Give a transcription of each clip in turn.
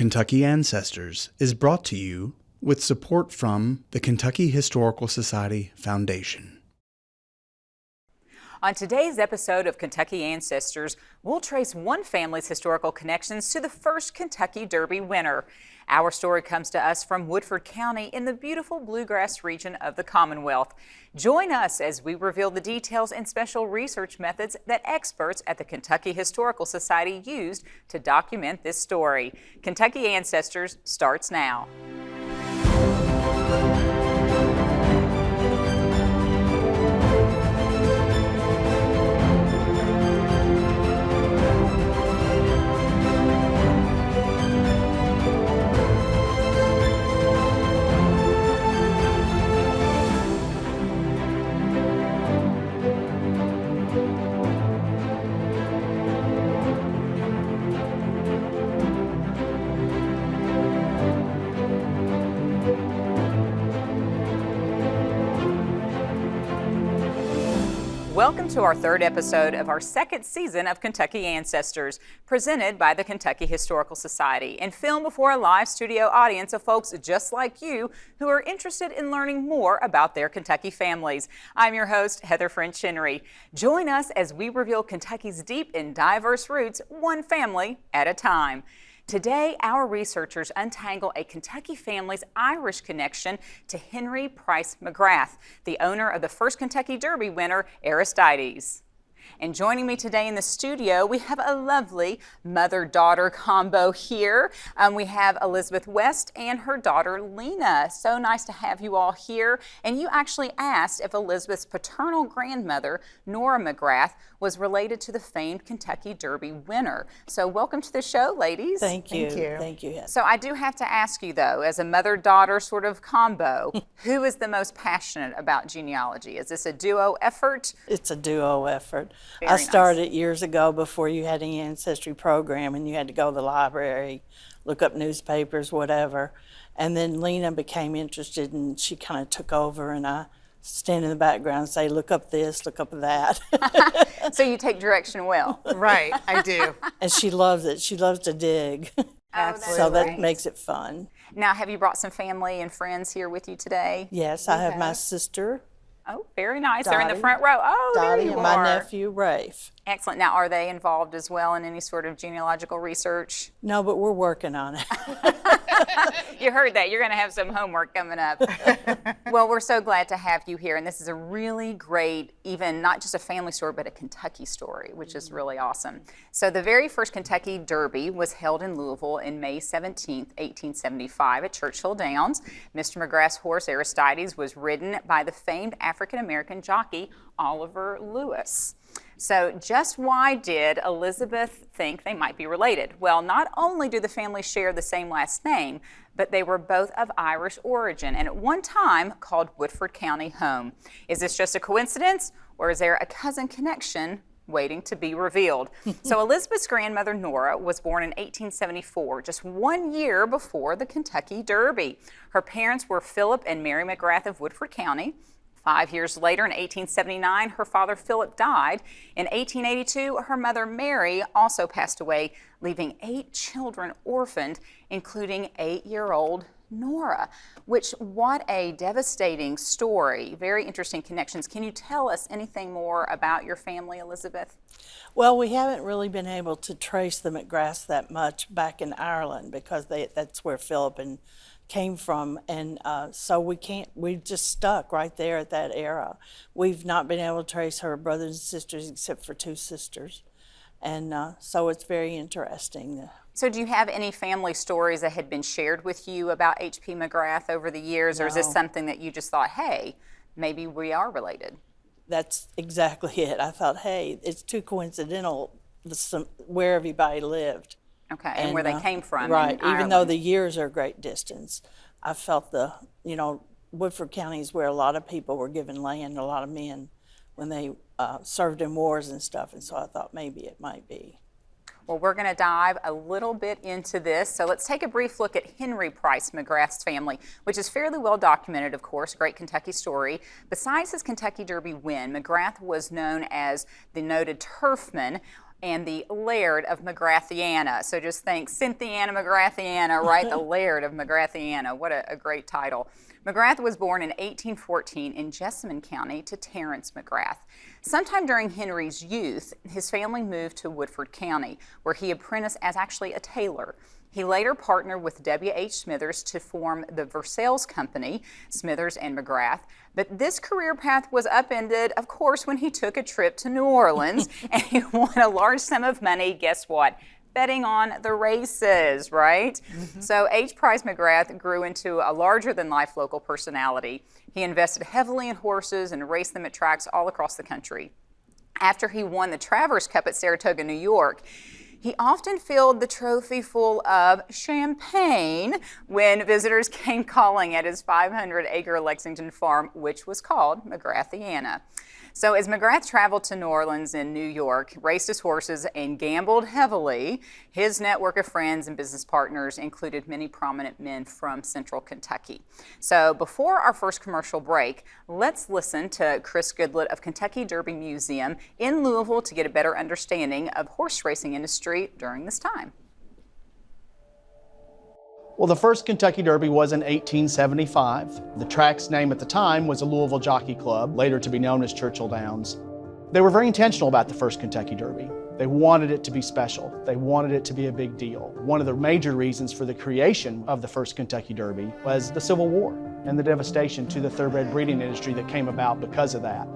Kentucky Ancestors is brought to you with support from the Kentucky Historical Society Foundation. On today's episode of Kentucky Ancestors, we'll trace one family's historical connections to the first Kentucky Derby winner. Our story comes to us from Woodford County in the beautiful bluegrass region of the Commonwealth. Join us as we reveal the details and special research methods that experts at the Kentucky Historical Society used to document this story. Kentucky Ancestors starts now. Welcome to our third episode of our second season of Kentucky Ancestors, presented by the Kentucky Historical Society and filmed before a live studio audience of folks just like you who are interested in learning more about their Kentucky families. I'm your host, Heather French Henry. Join us as we reveal Kentucky's deep and diverse roots, one family at a time. Today, our researchers untangle a Kentucky family's Irish connection to Henry Price McGrath, the owner of the first Kentucky Derby winner, Aristides. And joining me today in the studio, we have a lovely mother-daughter combo here. We have Elizabeth West and her daughter, Lena. So nice to have you all here. And you actually asked if Elizabeth's paternal grandmother, Nora McGrath, was related to the famed Kentucky Derby winner. So welcome to the show, ladies. Thank you. Thank you. So I do have to ask you, though, as a mother-daughter sort of combo, who is the most passionate about genealogy? Is this a duo effort? It's a duo effort. Very I started nice. years ago before you had an ancestry program and you had to go to the library, look up newspapers, whatever. And then Lena became interested and she kind of took over, and I stand in the background and say, look up this, look up that. So you take direction well. Right, I do. And she loves it. She loves to dig. Absolutely. So that makes it fun. Now, have you brought some family and friends here with you today? Yes, I have my sister, Oh, very nice. They're in the Dottie. front row. Oh, there Dottie, you and are. my nephew, Rafe. Excellent. Now, are they involved as well in any sort of genealogical research? No, but we're working on it. You heard that. You're going to have some homework coming up. Well, we're so glad to have you here. And this is a really great, even not just a family story, but a Kentucky story, which is really awesome. So the very first Kentucky Derby was held in Louisville in May 17th, 1875 at Churchill Downs. Mr. McGrath's horse, Aristides, was ridden by the famed African-American jockey, Oliver Lewis. So just why did Elizabeth think they might be related? Well, not only do the families share the same last name, but they were both of Irish origin and at one time called Woodford County home. Is this just a coincidence, or is there a cousin connection waiting to be revealed? So Elizabeth's grandmother, Nora, was born in 1874, just 1 year before the Kentucky Derby. Her parents were Philip and Mary McGrath of Woodford County. 5 years later, in 1879, her father Philip died. In 1882, her mother Mary also passed away, leaving 8 children orphaned, including 8-year-old Nora, which, what a devastating story. Very interesting connections. Can you tell us anything more about your family, Elizabeth? Well, we haven't really been able to trace the McGraths that much back in Ireland because that's where Philip and came from, and so we just stuck right there at that era. We've not been able to trace her brothers and sisters except for 2 sisters, and so it's very interesting. So do you have any family stories that had been shared with you about H.P. McGrath over the years, or is this something that you just thought, hey, maybe we are related? That's exactly it. I thought, hey, it's too coincidental where everybody lived. Okay, and where they came from. Right, in even though Ireland. the years are a great distance. I felt Woodford County is where a lot of people were given land, a lot of men, when they served in wars and stuff, and so I thought maybe it might be. Well, we're going to dive a little bit into this. So let's take a brief look at Henry Price McGrath's family, which is fairly well documented, of course, great Kentucky story. Besides his Kentucky Derby win, McGrath was known as the noted turfman. and the Laird of McGrathiana. So just think Cynthiana McGrathiana, right? The Laird of McGrathiana. What a great title. McGrath was born in 1814 in Jessamine County to Terence McGrath. Sometime during Henry's youth, his family moved to Woodford County, where he apprenticed as actually a tailor. He later partnered with W.H. Smithers to form the Versailles Company, Smithers and McGrath. But this career path was upended, of course, when he took a trip to New Orleans and he won a large sum of money. Guess what? Betting on the races, right? So H. Price McGrath grew into a larger-than-life local personality. He invested heavily in horses and raced them at tracks all across the country. After he won the Travers Cup at Saratoga, New York, he often filled the trophy full of champagne when visitors came calling at his 500-acre Lexington farm, which was called McGrathiana. So as McGrath traveled to New Orleans and New York, raced his horses, and gambled heavily, his network of friends and business partners included many prominent men from central Kentucky. So before our first commercial break, let's listen to Chris Goodlett of Kentucky Derby Museum in Louisville to get a better understanding of horse racing industry during this time. Well, the first Kentucky Derby was in 1875. The track's name at the time was the Louisville Jockey Club, later to be known as Churchill Downs. They were very intentional about the first Kentucky Derby. They wanted it to be special. They wanted it to be a big deal. One of the major reasons for the creation of the first Kentucky Derby was the Civil War and the devastation to the thoroughbred breeding industry that came about because of that.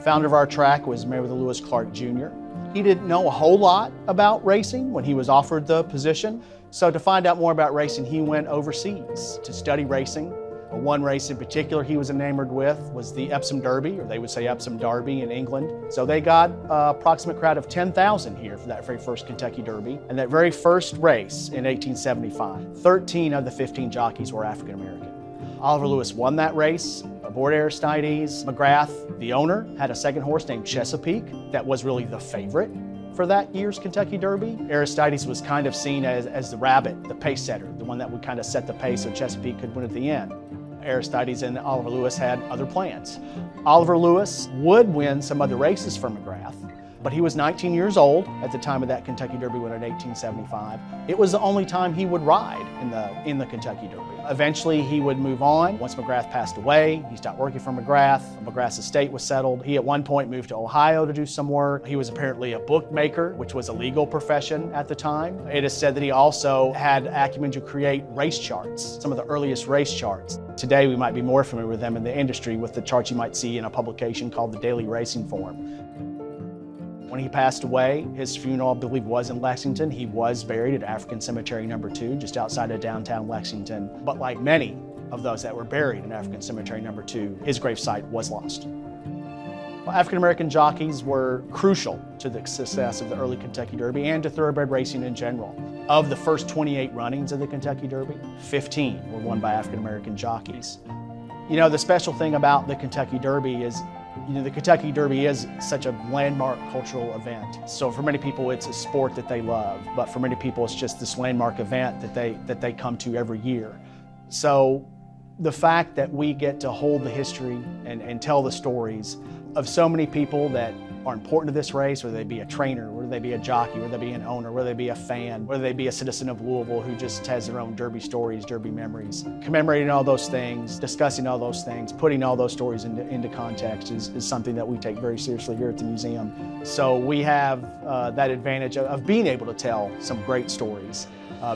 Founder of our track was Meriwether Lewis Clark Jr. He didn't know a whole lot about racing when he was offered the position. So to find out more about racing, he went overseas to study racing. One race in particular he was enamored with was the Epsom Derby, or they would say Epsom Derby in England. So they got an approximate crowd of 10,000 here for that very first Kentucky Derby. And that very first race in 1875, 13 of the 15 jockeys were African American. Oliver Lewis won that race aboard Aristides. McGrath, the owner, had a second horse named Chesapeake that was really the favorite for that year's Kentucky Derby. Aristides was kind of seen as the rabbit, the pace setter, the one that would kind of set the pace so Chesapeake could win at the end. Aristides and Oliver Lewis had other plans. Oliver Lewis would win some other races for McGrath, but he was 19 years old at the time of that Kentucky Derby win in 1875. It was the only time he would ride in the Kentucky Derby. Eventually he would move on. Once McGrath passed away, he stopped working for McGrath. McGrath's estate was settled. He at one point moved to Ohio to do some work. He was apparently a bookmaker, which was a legal profession at the time. It is said that he also had acumen to create race charts, some of the earliest race charts. Today we might be more familiar with them in the industry with the charts you might see in a publication called the Daily Racing Form. When he passed away, his funeral, I believe, was in Lexington. He was buried at African Cemetery No. 2, just outside of downtown Lexington. But like many of those that were buried in African Cemetery No. 2, his gravesite was lost. Well, African American jockeys were crucial to the success of the early Kentucky Derby and to thoroughbred racing in general. Of the first 28 runnings of the Kentucky Derby, 15 were won by African American jockeys. You know, the special thing about the Kentucky Derby is the Kentucky Derby is such a landmark cultural event. So for many people, it's a sport that they love, but for many people, it's just this landmark event that they come to every year. So the fact that we get to hold the history and tell the stories of so many people that are important to this race, whether they be a trainer, whether they be a jockey, whether they be an owner, whether they be a fan, whether they be a citizen of Louisville who just has their own Derby stories, Derby memories. Commemorating all those things, discussing all those things, putting all those stories into context is something that we take very seriously here at the museum. So we have that advantage of being able to tell some great stories,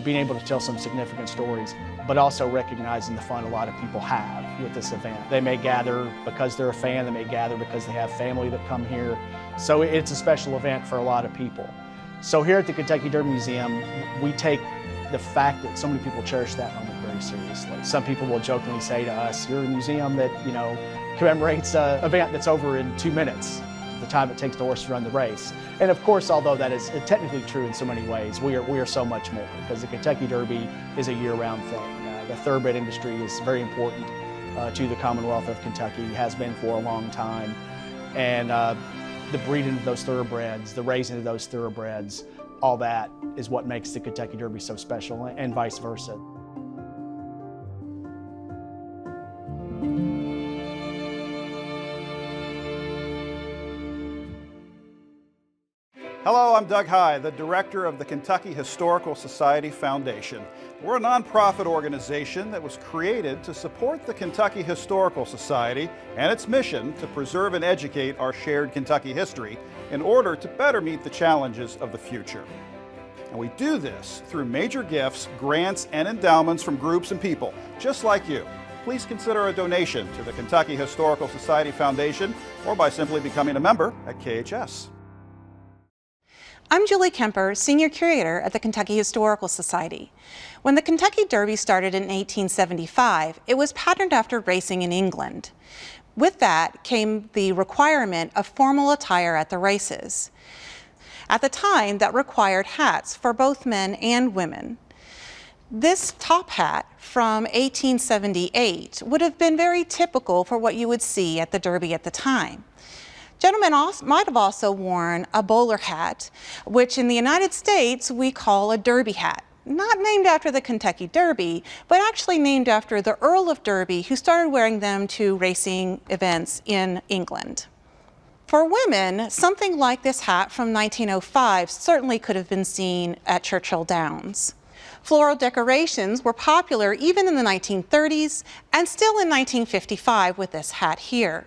being able to tell some significant stories, but also recognizing the fun a lot of people have with this event. They may gather because they're a fan, they may gather because they have family that come here. So it's a special event for a lot of people. So here at the Kentucky Derby Museum, we take the fact that so many people cherish that moment very seriously. Some people will jokingly say to us, you're a museum that, commemorates an event that's over in 2 minutes, the time it takes the horse to run the race. And of course, although that is technically true in so many ways, we are so much more, because the Kentucky Derby is a year-round thing. The thoroughbred industry is very important to the Commonwealth of Kentucky, has been for a long time. And the breeding of those thoroughbreds, the raising of those thoroughbreds, all that is what makes the Kentucky Derby so special, and vice versa. Well, Hello, I'm Doug High, the director of the Kentucky Historical Society Foundation. We're a nonprofit organization that was created to support the Kentucky Historical Society and its mission to preserve and educate our shared Kentucky history in order to better meet the challenges of the future. And we do this through major gifts, grants, and endowments from groups and people just like you. Please consider a donation to the Kentucky Historical Society Foundation or by simply becoming a member at KHS. I'm Julie Kemper, Senior Curator at the Kentucky Historical Society. When the Kentucky Derby started in 1875, it was patterned after racing in England. With that came the requirement of formal attire at the races. At the time, that required hats for both men and women. This top hat from 1878 would have been very typical for what you would see at the Derby at the time. Gentlemen might have also worn a bowler hat, which in the United States we call a derby hat. Not named after the Kentucky Derby, but actually named after the Earl of Derby, who started wearing them to racing events in England. For women, something like this hat from 1905 certainly could have been seen at Churchill Downs. Floral decorations were popular even in the 1930s and still in 1955 with this hat here.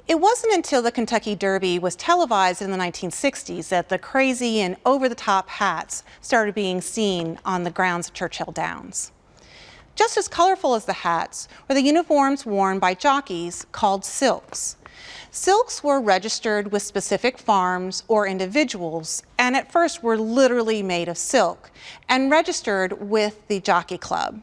It wasn't until the Kentucky Derby was televised in the 1960s that the crazy and over-the-top hats started being seen on the grounds of Churchill Downs. Just as colorful as the hats were the uniforms worn by jockeys called silks. Silks were registered with specific farms or individuals, and at first were literally made of silk and registered with the Jockey Club.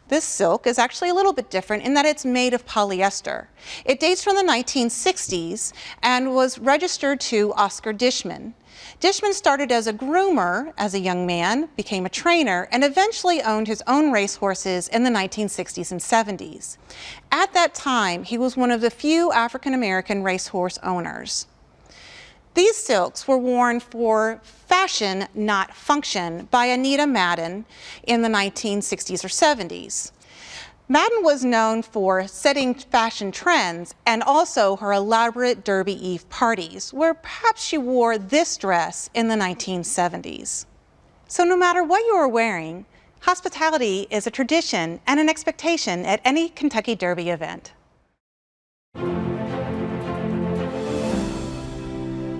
This silk is actually a little bit different in that it's made of polyester. It dates from the 1960s and was registered to Oscar Dishman. Dishman started as a groomer as a young man, became a trainer, and eventually owned his own racehorses in the 1960s and 70s. At that time, he was one of the few African-American racehorse owners. These silks were worn for fashion, not function, by Anita Madden in the 1960s or 70s. Madden was known for setting fashion trends and also her elaborate Derby Eve parties, where perhaps she wore this dress in the 1970s. So no matter what you are wearing, hospitality is a tradition and an expectation at any Kentucky Derby event.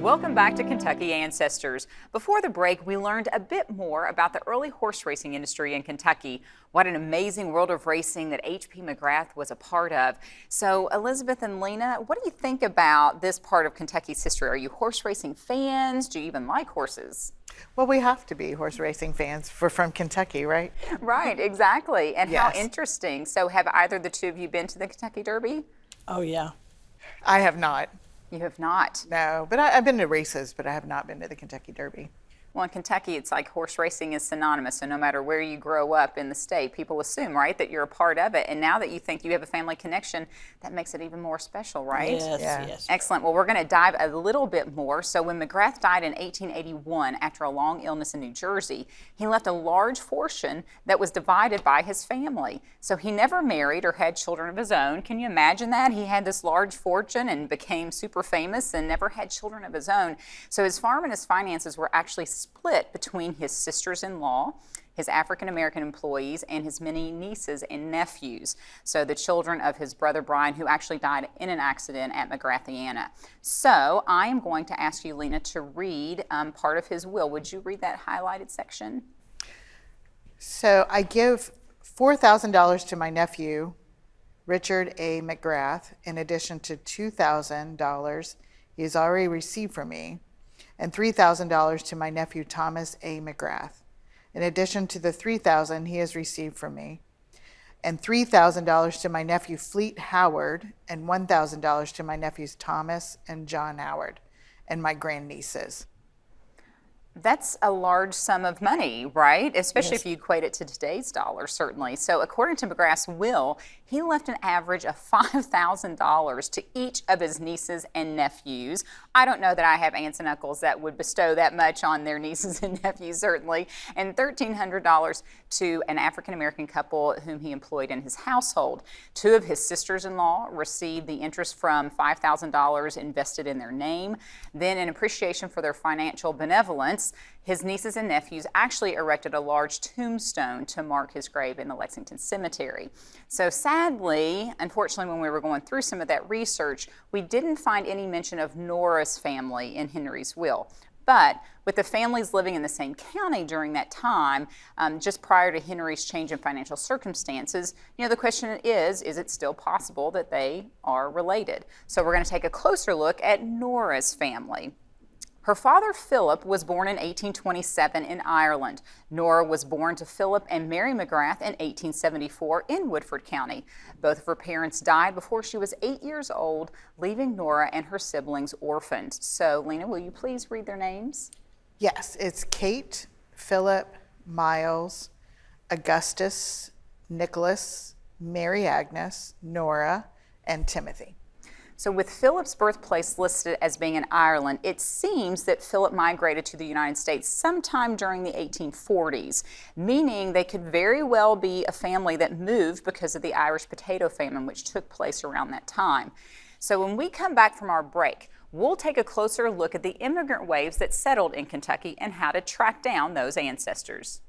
Welcome back to Kentucky Ancestors. Before the break, we learned a bit more about the early horse racing industry in Kentucky. What an amazing world of racing that H.P. McGrath was a part of. So, Elizabeth and Lena, what do you think about this part of Kentucky's history? Are you horse racing fans? Do you even like horses? Well, we have to be horse racing fans. We're from Kentucky, right? Right, exactly. And Yes. how interesting. So, have either the two of you been to the Kentucky Derby? Oh, yeah. I have not. You have not. No, but I've been to races, but I have not been to the Kentucky Derby. Well, in Kentucky, it's like horse racing is synonymous. So no matter where you grow up in the state, people assume, right, that you're a part of it. And now that you think you have a family connection, that makes it even more special, right? Yes, Yeah. yes. Excellent. Well, we're going to dive a little bit more. So when McGrath died in 1881 after a long illness in New Jersey, he left a large fortune that was divided by his family. So he never married or had children of his own. Can you imagine that? He had this large fortune and became super famous and never had children of his own. So his farm and his finances were actually split between his sisters-in-law, his African-American employees, and his many nieces and nephews. So the children of his brother Brian, who actually died in an accident at McGrathiana. So I am going to ask you, Lena, to read part of his will. Would you read that highlighted section? So I give $4,000 to my nephew, Richard A. McGrath, in addition to $2,000 he has already received from me, and $3,000 to my nephew, Thomas A. McGrath, in addition to the $3,000 he has received from me, and $3,000 to my nephew, Fleet Howard, and $1,000 to my nephews, Thomas and John Howard, and my grandnieces. That's a large sum of money, right? Especially if you equate it to today's dollar, certainly. So according to McGrath's will, he left an average of $5,000 to each of his nieces and nephews. I don't know that I have aunts and uncles that would bestow that much on their nieces and nephews, certainly, and $1,300 to an African-American couple whom he employed in his household. Two of his sisters-in-law received the interest from $5,000 invested in their name. Then, in appreciation for their financial benevolence, his nieces and nephews actually erected a large tombstone to mark his grave in the Lexington Cemetery. So sadly, unfortunately, when we were going through some of that research, we didn't find any mention of Nora's family in Henry's will. But with the families living in the same county during that time, just prior to Henry's change in financial circumstances, the question is it still possible that they are related? So we're going to take a closer look at Nora's family. Her father, Philip, was born in 1827 in Ireland. Nora was born to Philip and Mary McGrath in 1874 in Woodford County. Both of her parents died before she was 8 years old, leaving Nora and her siblings orphaned. So, Lena, will you please read their names? Yes, it's Kate, Philip, Miles, Augustus, Nicholas, Mary Agnes, Nora, and Timothy. So with Philip's birthplace listed as being in Ireland, it seems that Philip migrated to the United States sometime during the 1840s, meaning they could very well be a family that moved because of the Irish potato famine, which took place around that time. So when we come back from our break, we'll take a closer look at the immigrant waves that settled in Kentucky and how to track down those ancestors.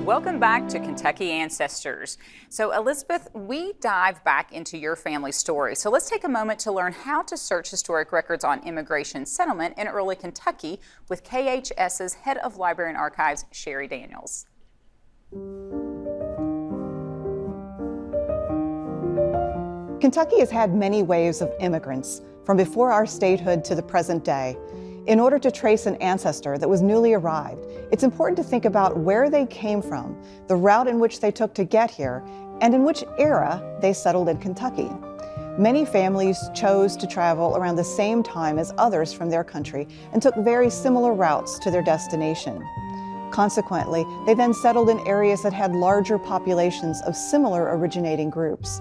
Welcome back to Kentucky Ancestors. So Elizabeth, we dive back into your family story. So let's take a moment to learn how to search historic records on immigration settlement in early Kentucky with KHS's Head of Library and Archives, Sherry Daniels. Kentucky has had many waves of immigrants from before our statehood to the present day. In order to trace an ancestor that was newly arrived, it's important to think about where they came from, the route in which they took to get here, and in which era they settled in Kentucky. Many families chose to travel around the same time as others from their country and took very similar routes to their destination. Consequently, they then settled in areas that had larger populations of similar originating groups.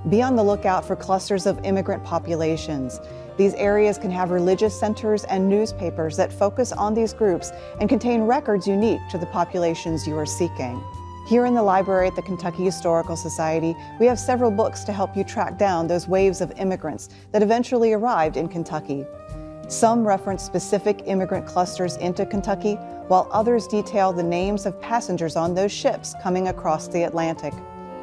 Be on the lookout for clusters of immigrant populations. These areas can have religious centers and newspapers that focus on these groups and contain records unique to the populations you are seeking. Here in the library at the Kentucky Historical Society, we have several books to help you track down those waves of immigrants that eventually arrived in Kentucky. Some reference specific immigrant clusters into Kentucky, while others detail the names of passengers on those ships coming across the Atlantic.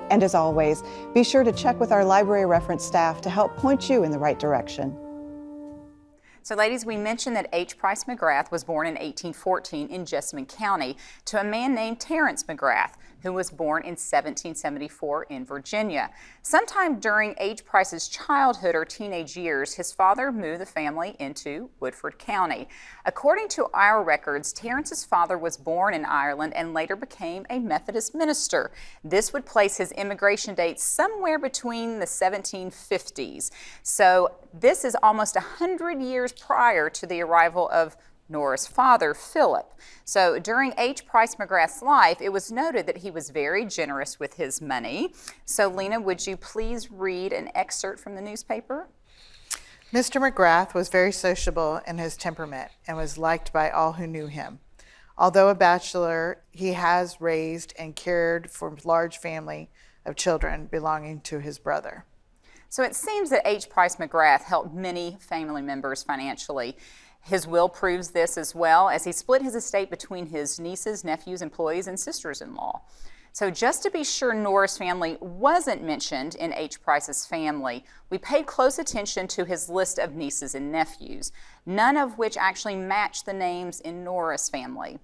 And as always, be sure to check with our library reference staff to help point you in the right direction. So ladies, we mentioned that H. Price McGrath was born in 1814 in Jessamine County to a man named Terrence McGrath, who was born in 1774 in Virginia. Sometime during H. Price's childhood or teenage years, his father moved the family into Woodford County. According to our records, Terrence's father was born in Ireland and later became a Methodist minister. This would place his immigration date somewhere between the 1750s. So this is almost 100 years prior to the arrival of Nora's father, Philip. So during H. Price McGrath's life, it was noted that he was very generous with his money. So Lena, would you please read an excerpt from the newspaper? Mr. McGrath was very sociable in his temperament and was liked by all who knew him. Although a bachelor, he has raised and cared for a large family of children belonging to his brother. So it seems that H. Price McGrath helped many family members financially. His will proves this as well, as he split his estate between his nieces, nephews, employees, and sisters-in-law. So just to be sure Nora's family wasn't mentioned in H. Price's family, we paid close attention to his list of nieces and nephews, none of which actually matched the names in Nora's family.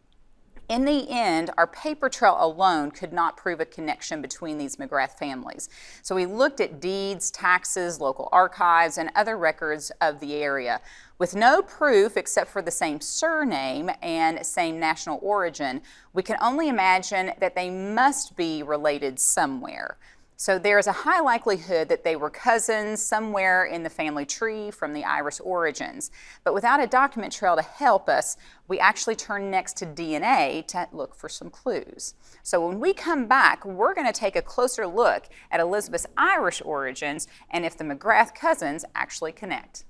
In the end, our paper trail alone could not prove a connection between these McGrath families. So we looked at deeds, taxes, local archives, and other records of the area. With no proof except for the same surname and same national origin, we can only imagine that they must be related somewhere. So there is a high likelihood that they were cousins somewhere in the family tree from the Irish origins. But without a document trail to help us, we actually turn next to DNA to look for some clues. So when we come back, we're going to take a closer look at Elizabeth's Irish origins and if the McGrath cousins actually connect.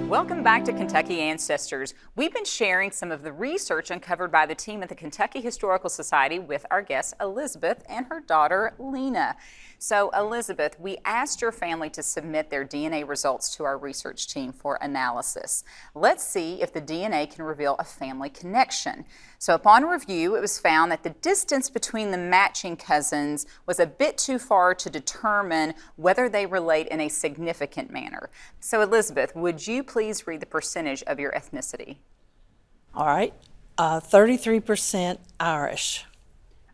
Welcome back to Kentucky Ancestors. We've been sharing some of the research uncovered by the team at the Kentucky Historical Society with our guest Elizabeth and her daughter Lena. So Elizabeth, we asked your family to submit their DNA results to our research team for analysis. Let's see if the DNA can reveal a family connection. So upon review, it was found that the distance between the matching cousins was a bit too far to determine whether they relate in a significant manner. So Elizabeth, would you please read the percentage of your ethnicity? All right, 33% Irish.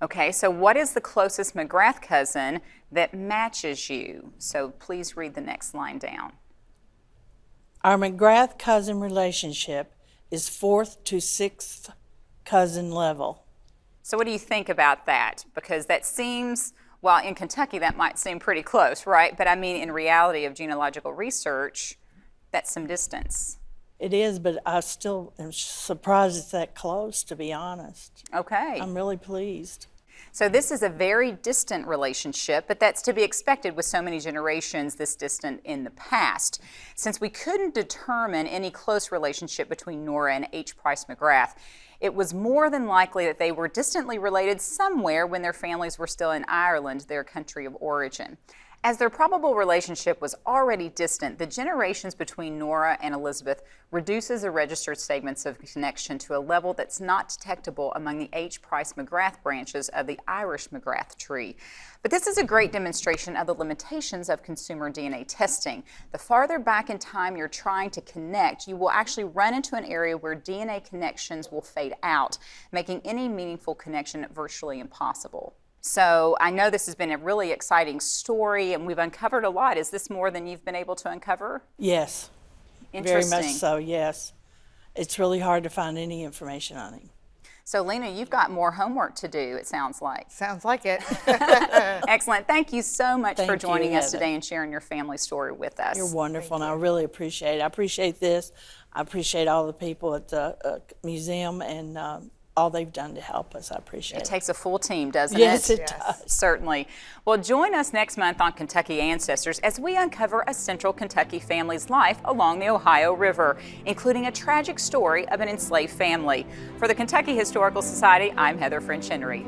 Okay, so what is the closest McGrath cousin that matches you? So please read the next line down. Our McGrath cousin relationship is 4th to 6th cousin level. So what do you think about that? Because that seems, well, in Kentucky that might seem pretty close, right? But I mean, in reality of genealogical research, that's some distance. It is, but I still am surprised it's that close, to be honest. Okay. I'm really pleased. So this is a very distant relationship, but that's to be expected with so many generations this distant in the past. Since we couldn't determine any close relationship between Nora and H. Price McGrath, it was more than likely that they were distantly related somewhere when their families were still in Ireland, their country of origin. As their probable relationship was already distant, the generations between Nora and Elizabeth reduces the registered statements of connection to a level that's not detectable among the H. Price McGrath branches of the Irish McGrath tree. But this is a great demonstration of the limitations of consumer DNA testing. The farther back in time you're trying to connect, you will actually run into an area where DNA connections will fade out, making any meaningful connection virtually impossible. So I know this has been a really exciting story and we've uncovered a lot. Is this more than you've been able to uncover? Yes. Interesting. Very much so, yes. It's really hard to find any information on him. So Lena, you've got more homework to do, it sounds like. Sounds like it. Excellent. Thank you so much for Thank joining you, us Heather. today and sharing your family story with us. You're wonderful, and I really appreciate it. I appreciate this. I appreciate all the people at the museum and all they've done to help us. I appreciate it. It takes a full team, doesn't it? Yes, it does. Certainly. Well, join us next month on Kentucky Ancestors as we uncover a central Kentucky family's life along the Ohio River, including a tragic story of an enslaved family. For the Kentucky Historical Society, I'm Heather French Henry.